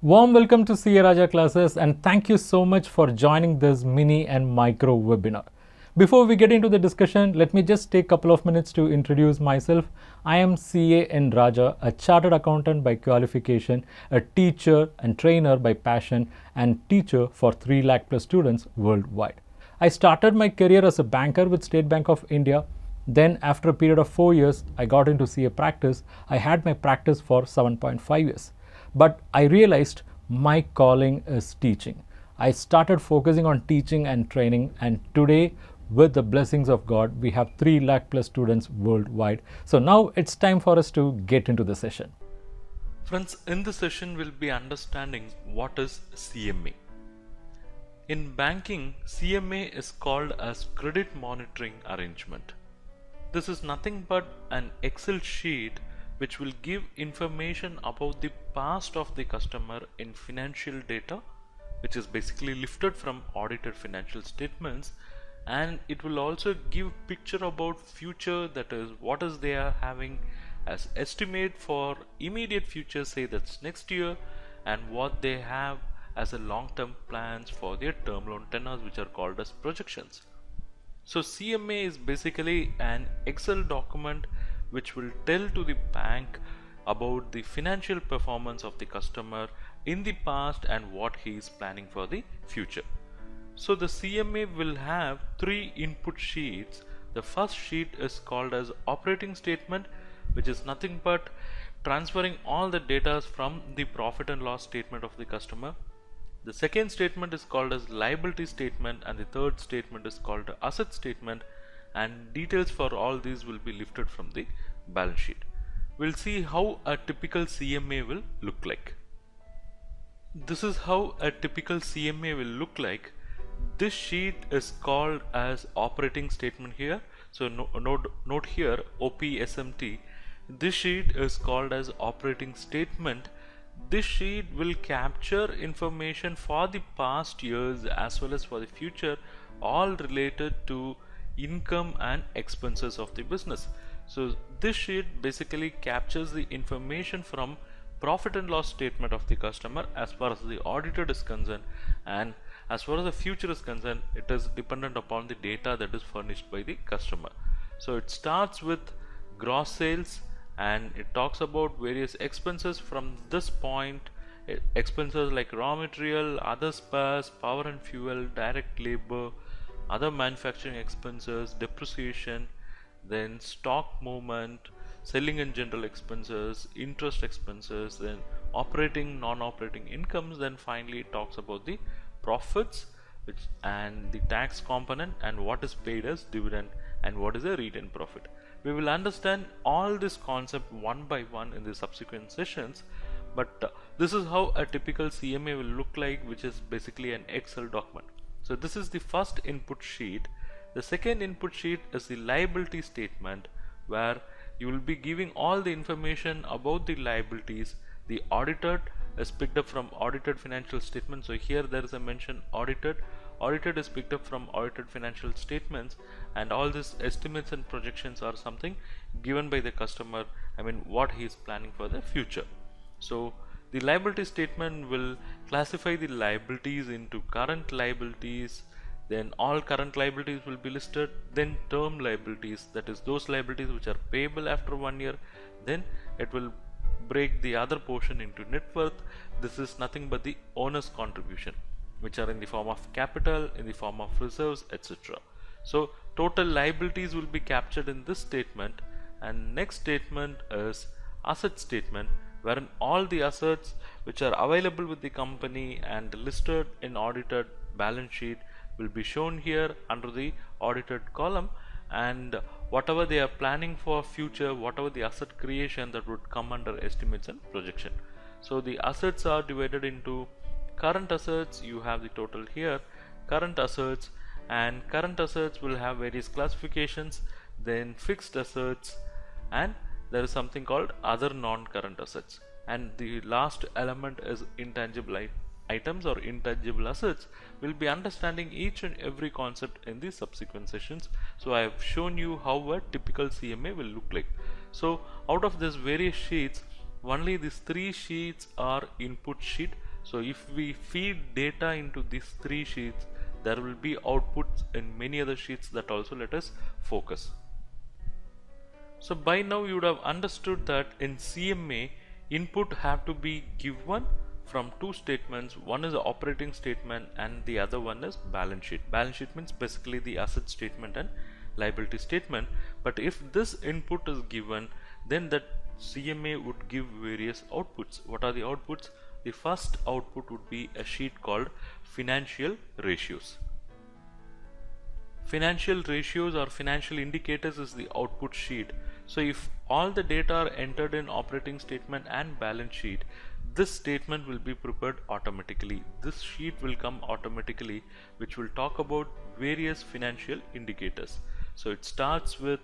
Warm welcome to CA Raja classes and thank you so much for joining this mini and micro webinar. Before we get into the discussion, let me just take a couple of minutes to introduce myself. I am CA N Raja, a chartered accountant by qualification, a teacher and trainer by passion, and teacher for 3 lakh plus students worldwide. I started my career as a banker with State Bank of India. Then after a period of 4 years, I got into CA practice. I had my practice for 7.5 years. But I realized my calling is teaching. I started focusing on teaching and training, and today, with the blessings of God, we have 3 lakh plus students worldwide. So now it's time for us to get into the session. Friends, in this session we'll be understanding what is CMA. In banking, CMA is called as Credit Monitoring Arrangement. This is nothing but an Excel sheet which will give information about the past of the customer in financial data, which is basically lifted from audited financial statements, and it will also give picture about future, that is what is they are having as estimate for immediate future, say that's next year, and what they have as a long-term plans for their term loan tenors, which are called as projections. So CMA is basically an Excel document which will tell to the bank about the financial performance of the customer in the past and what he is planning for the future. So the CMA will have 3 input sheets. The first sheet is called as operating statement, which is nothing but transferring all the data from the profit and loss statement of the customer. The second statement is called as liability statement, and the third statement is called the asset statement, and details for all these will be lifted from the balance sheet. We'll see how a typical CMA will look like. This is how a typical CMA will look like. This sheet is called as operating statement here. So note here OPSMT. This sheet is called as operating statement. This sheet will capture information for the past years as well as for the future, all related to income and expenses of the business. So this sheet basically captures the information from profit and loss statement of the customer as far as the auditor is concerned, and as far as the future is concerned, it is dependent upon the data that is furnished by the customer. So it starts with gross sales, and it talks about various expenses from this point, expenses like raw material, other spares, power and fuel, direct labor, other manufacturing expenses, depreciation, then stock movement, selling and general expenses, interest expenses, then operating, non-operating incomes. Then finally it talks about the profits and the tax component, and what is paid as dividend and what is a retained profit. We will understand all this concept one by one in the subsequent sessions, but this is how a typical CMA will look like, which is basically an Excel document. So this is the first input sheet. The second input sheet is the liability statement, where you will be giving all the information about the liabilities. The audited is picked up from audited financial statements. So here there is a mention audited. Audited is picked up from audited financial statements, and all these estimates and projections are something given by the customer, what he is planning for the future. So the liability statement will classify the liabilities into current liabilities, then all current liabilities will be listed, then term liabilities, that is those liabilities which are payable after 1 year, then it will break the other portion into net worth. This is nothing but the owner's contribution, which are in the form of capital, in the form of reserves, etc. So total liabilities will be captured in this statement, and next statement is asset statement, wherein all the assets which are available with the company and listed in audited balance sheet will be shown here under the audited column, and whatever they are planning for future, whatever the asset creation, that would come under estimates and projection. So the assets are divided into current assets. You have the total here, current assets, and current assets will have various classifications, then fixed assets, and there is something called other non-current assets, and the last element is intangible items or intangible assets. We'll be understanding each and every concept in the subsequent sessions. So I have shown you how a typical CMA will look like. So out of these various sheets, only these 3 sheets are input sheet. So if we feed data into these three sheets, there will be outputs in many other sheets that also let us focus. So by now you would have understood that in CMA, input have to be given from two statements. One is the operating statement and the other one is balance sheet. Balance sheet means basically the asset statement and liability statement. But if this input is given, then that CMA would give various outputs. What are the outputs? The first output would be a sheet called financial ratios. Financial ratios or financial indicators is the output sheet. So if all the data are entered in operating statement and balance sheet, this statement will be prepared automatically. This sheet will come automatically, which will talk about various financial indicators. So it starts with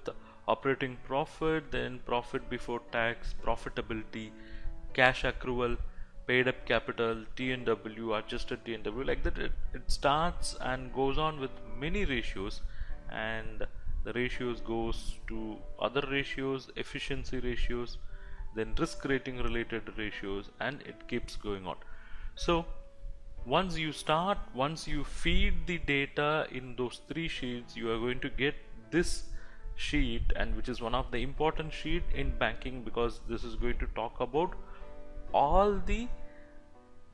operating profit, then profit before tax, profitability, cash accrual, paid up capital, T&W, adjusted T&W, like that. It starts and goes on with many ratios, and the ratios goes to other ratios, efficiency ratios, then risk rating related ratios, and it keeps going on. So once you feed the data in those three sheets, you are going to get this sheet, and which is one of the important sheet in banking, because this is going to talk about all the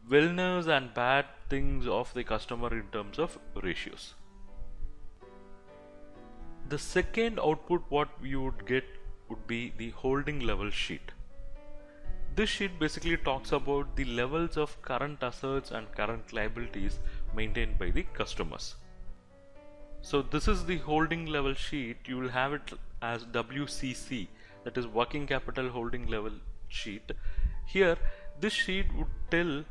wellness and bad things of the customer in terms of ratios. The second output what you would get would be the holding level sheet. This sheet basically talks about the levels of current assets and current liabilities maintained by the customers. So this is the holding level sheet. You will have it as WCC, that is working capital holding level sheet. Here this sheet would tell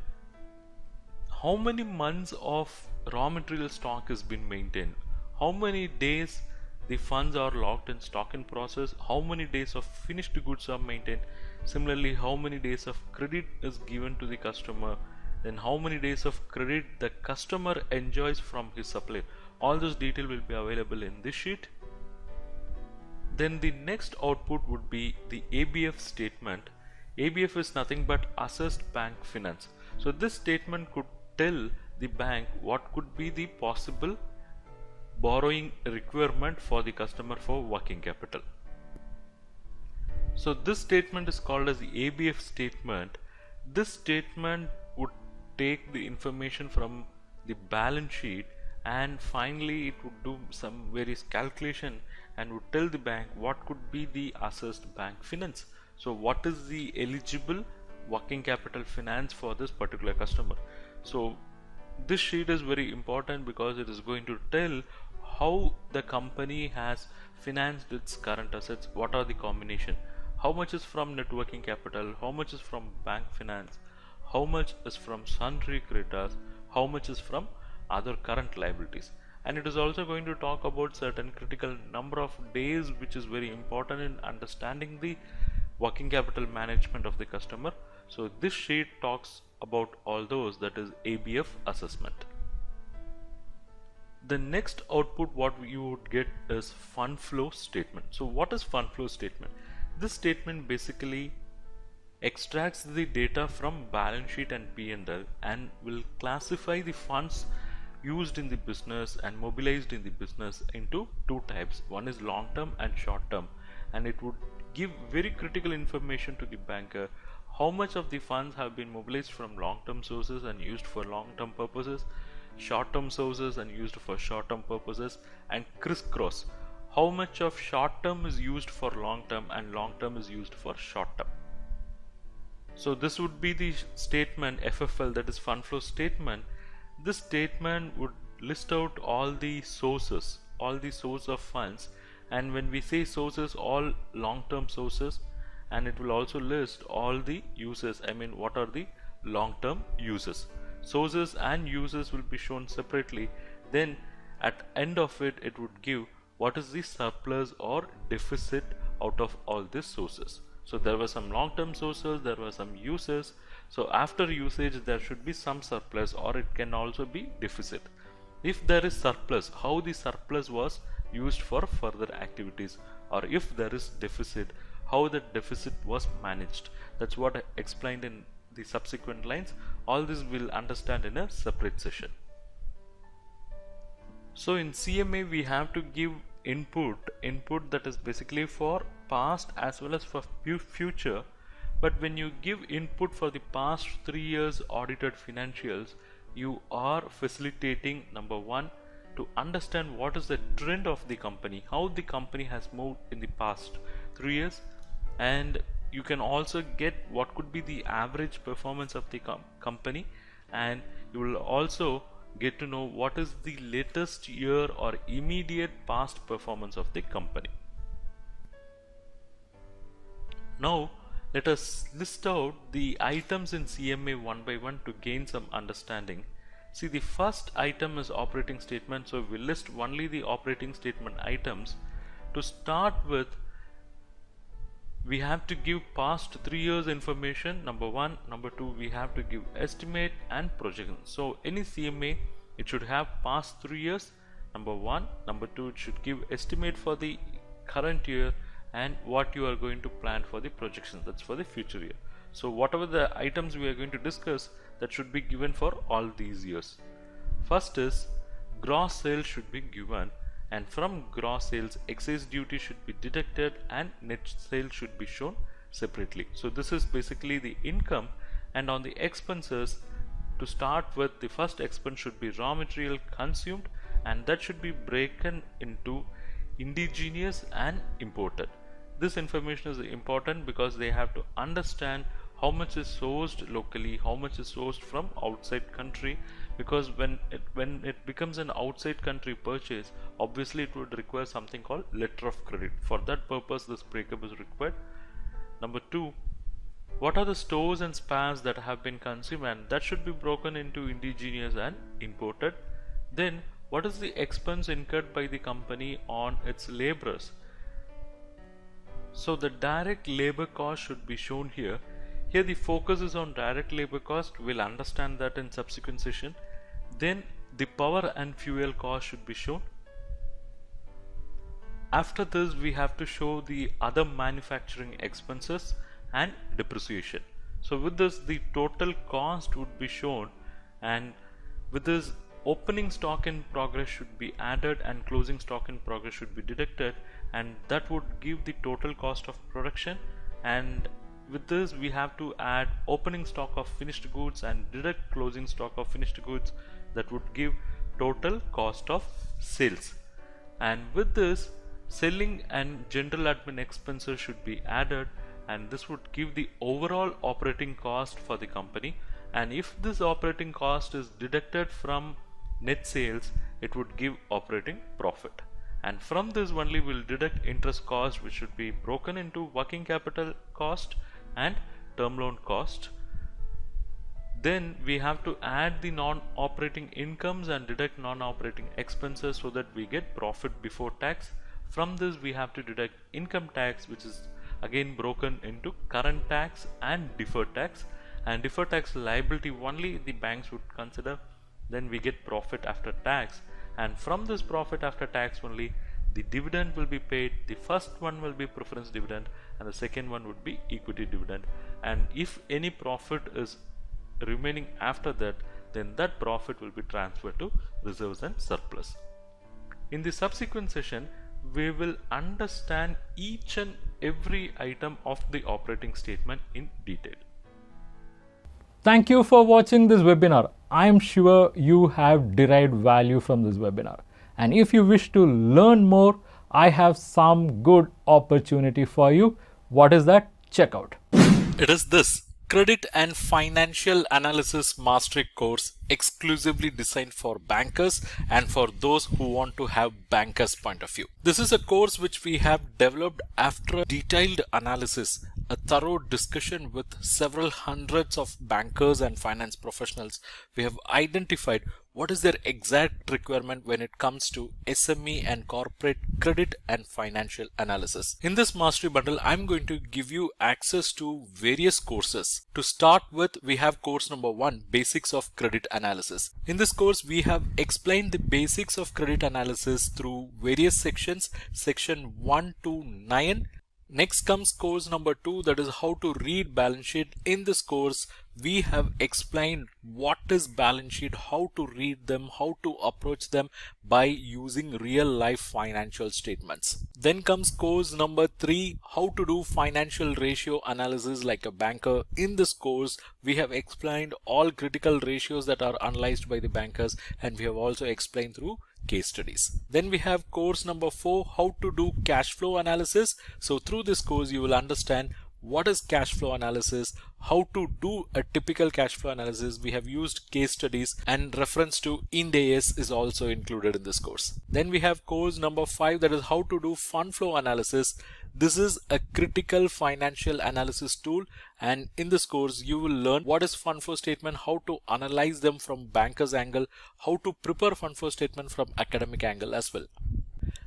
how many months of raw material stock has been maintained, how many days the funds are locked in stock in process, how many days of finished goods are maintained, similarly how many days of credit is given to the customer, then how many days of credit the customer enjoys from his supplier. All this detail will be available in this sheet. Then the next output would be the ABF statement. ABF is nothing but assessed bank finance. So this statement could tell the bank what could be the possible borrowing requirement for the customer for working capital. So this statement is called as the ABF statement. This statement would take the information from the balance sheet, and finally it would do some various calculation and would tell the bank what could be the assessed bank finance. So what is the eligible working capital finance for this particular customer. So this sheet is very important because it is going to tell how the company has financed its current assets, what are the combination, how much is from net working capital, how much is from bank finance, how much is from sundry creditors, how much is from other current liabilities. And it is also going to talk about certain critical number of days, which is very important in understanding the working capital management of the customer. So this sheet talks about all those, that is ABF assessment. The next output what you would get is fund flow statement. So what is fund flow statement? This statement basically extracts the data from balance sheet and P&L and will classify the funds used in the business and mobilized in the business into two types. One is long term and short term, and it would give very critical information to the banker how much of the funds have been mobilized from long term sources and used for long term purposes, short term sources and used for short term purposes, and crisscross how much of short term is used for long term and long term is used for short term. So this would be the statement FFL, that is fund flow statement. This statement would list out all the sources, all the source of funds, and when we say sources, all long term sources, and it will also list all the uses. I mean, what are the long term uses? Sources and uses will be shown separately. Then at end of it, it would give what is the surplus or deficit out of all these sources. So there were some long term sources, there were some uses. So after usage there should be some surplus, or it can also be deficit. If there is surplus, how the surplus was used for further activities, or if there is deficit, how the deficit was managed. That's what I explained in the subsequent lines. All this we'll understand in a separate session. So in CMA we have to give input that is basically for past as well as for future. But when you give input for the past 3 years audited financials, you are facilitating, number one, to understand what is the trend of the company, how the company has moved in the past 3 years, and you can also get what could be the average performance of the company, and you will also get to know what is the latest year or immediate past performance of the company. Now let us list out the items in CMA one by one to gain some understanding. See, the first item is operating statement, so we list only the operating statement items. To start with, we have to give past 3 years information, number one. Number two, we have to give estimate and projection. So any CMA, it should have past 3 years, number one. Number two, it should give estimate for the current year and what you are going to plan for the projections, that's for the future year. So whatever the items we are going to discuss, that should be given for all these years. First is gross sales should be given, and from gross sales excise duty should be deducted and net sales should be shown separately. So this is basically the income. And on the expenses, to start with, the first expense should be raw material consumed, and that should be broken into indigenous and imported. This information is important because they have to understand how much is sourced locally, how much is sourced from outside country, because when it becomes an outside country purchase, obviously it would require something called letter of credit. For that purpose, this breakup is required. Number two, what are the stores and spares that have been consumed, and that should be broken into indigenous and imported. Then what is the expense incurred by the company on its laborers? So the direct labor cost should be shown here. Here the focus is on direct labor cost. We'll understand that in subsequent session. Then the power and fuel cost should be shown. After this, we have to show the other manufacturing expenses and depreciation. So with this, the total cost would be shown, and with this, opening stock in progress should be added and closing stock in progress should be deducted, and that would give the total cost of production. And with this, we have to add opening stock of finished goods and deduct closing stock of finished goods. That would give total cost of sales. And with this, selling and general admin expenses should be added, and this would give the overall operating cost for the company. And if this operating cost is deducted from net sales, it would give operating profit. And from this only we'll deduct interest cost, which should be broken into working capital cost and term loan cost. Then we have to add the non-operating incomes and deduct non-operating expenses so that we get profit before tax. From this we have to deduct income tax, which is again broken into current tax and deferred tax. And deferred tax liability only the banks would consider. Then we get profit after tax, and from this profit after tax only the dividend will be paid. The first one will be preference dividend and the second one would be equity dividend. And if any profit is remaining after that, then that profit will be transferred to reserves and surplus. In the subsequent session, we will understand each and every item of the operating statement in detail. Thank you for watching this webinar. I am sure you have derived value from this webinar. And if you wish to learn more, I have some good opportunity for you. What is that? Check out. It is this Credit and Financial Analysis Mastery course, exclusively designed for bankers and for those who want to have bankers' point of view. This is a course which we have developed after a detailed analysis, a thorough discussion with several hundreds of bankers and finance professionals. We have identified what is their exact requirement when it comes to SME and corporate credit and financial analysis. In this mastery bundle, I'm going to give you access to various courses. To start with, we have course number 1, Basics of Credit Analysis. In this course, we have explained the basics of credit analysis through various sections, section 1 to 9. Next comes course number 2, that is how to read balance sheet. In this course, we have explained what is balance sheet, how to read them, how to approach them by using real life financial statements. Then comes course number 3, how to do financial ratio analysis like a banker. In this course, we have explained all critical ratios that are analyzed by the bankers, and we have also explained through case studies. Then we have course number 4, how to do cash flow analysis. So through this course you will understand what is cash flow analysis, how to do a typical cash flow analysis. We have used case studies, and reference to Ind AS is also included in this course. Then we have course number 5, that is how to do fund flow analysis. This is a critical financial analysis tool, and in this course you will learn what is fund flow statement, how to analyze them from banker's angle, how to prepare fund flow statement from academic angle as well.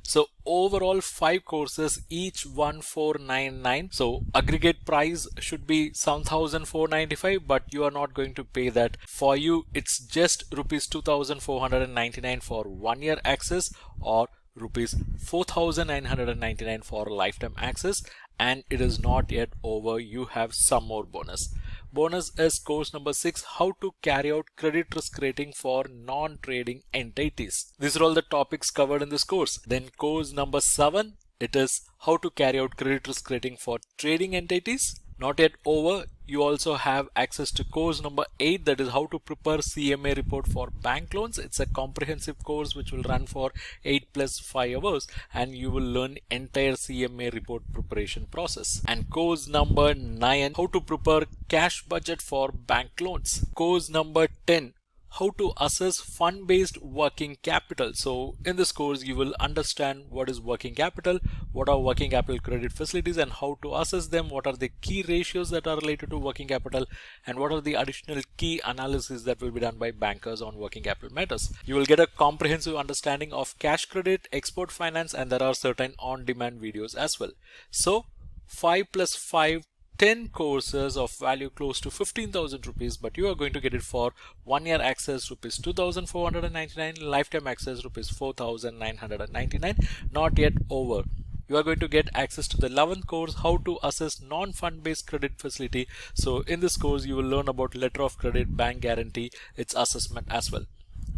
So overall 5 courses, each 1499. So aggregate price should be 7495, but you are not going to pay that. For you it's just rupees 2499 for 1 year access, or rupees 4999 for lifetime access. And it is not yet over, you have some more bonus. Bonus is course number 6, how to carry out credit risk rating for non-trading entities. These are all the topics covered in this course. Then course number 7, it is how to carry out credit risk rating for trading entities. Not yet over. You also have access to course number 8, that is how to prepare CMA report for bank loans. It's a comprehensive course which will run for 8 plus 5 hours, and you will learn entire CMA report preparation process. And course number 9, how to prepare cash budget for bank loans. Course number 10, how to assess fund-based working capital. So in this course you will understand what is working capital, what are working capital credit facilities, and how to assess them, what are the key ratios that are related to working capital, and what are the additional key analysis that will be done by bankers on working capital matters. You will get a comprehensive understanding of cash credit, export finance, and there are certain on-demand videos as well. So 5 plus 5, 10 courses of value close to 15,000 rupees, but you are going to get it for 1 year access rupees 2499, lifetime access rupees 4999. Not yet over. You are going to get access to the 11th course, how to assess non-fund based credit facility. So in this course you will learn about letter of credit, bank guarantee, its assessment as well.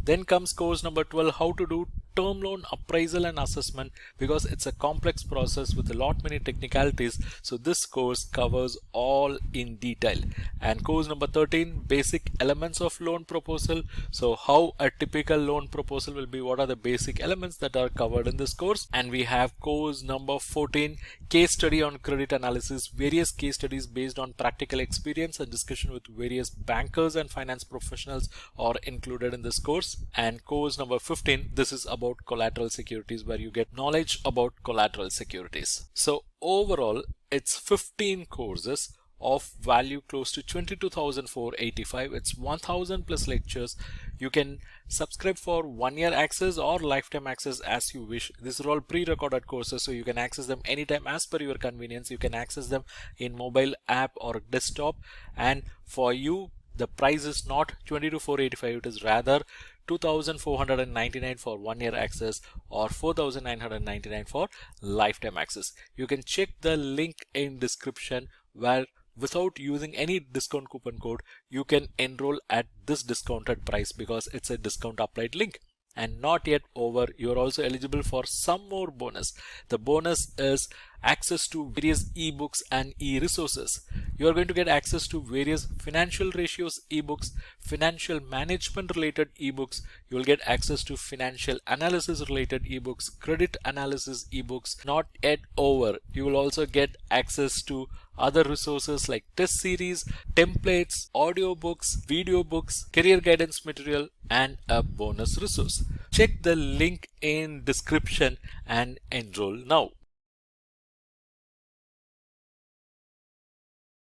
Then comes course number 12, how to do term loan appraisal and assessment, because it's a complex process with a lot many technicalities. So this course covers all in detail. And course number 13, basic elements of loan proposal. So how a typical loan proposal will be, what are the basic elements that are covered in this course. And we have course number 14, case study on credit analysis. Various case studies based on practical experience and discussion with various bankers and finance professionals are included in this course. And course number 15, this is about collateral securities, where you get knowledge about collateral securities. So overall it's 15 courses of value close to 22,485. It's 1,000 plus lectures. You can subscribe for 1 year access or lifetime access as you wish. These are all pre-recorded courses, so you can access them anytime as per your convenience. You can access them in mobile app or desktop, and for you the price is not 22,485, it is rather 2,499 for 1 year access or 4,999 for lifetime access. You can check the link in description, where without using any discount coupon code you can enroll at this discounted price, because it's a discount applied link. And not yet over, you're also eligible for some more bonus. The bonus is access to various ebooks and e-resources. You are going to get access to various financial ratios ebooks, financial management related ebooks. You will get access to financial analysis related ebooks, credit analysis ebooks. Not yet over, you will also get access to other resources like test series, templates, audiobooks, video books, career guidance material, and a bonus resource. Check the link in description and enroll now.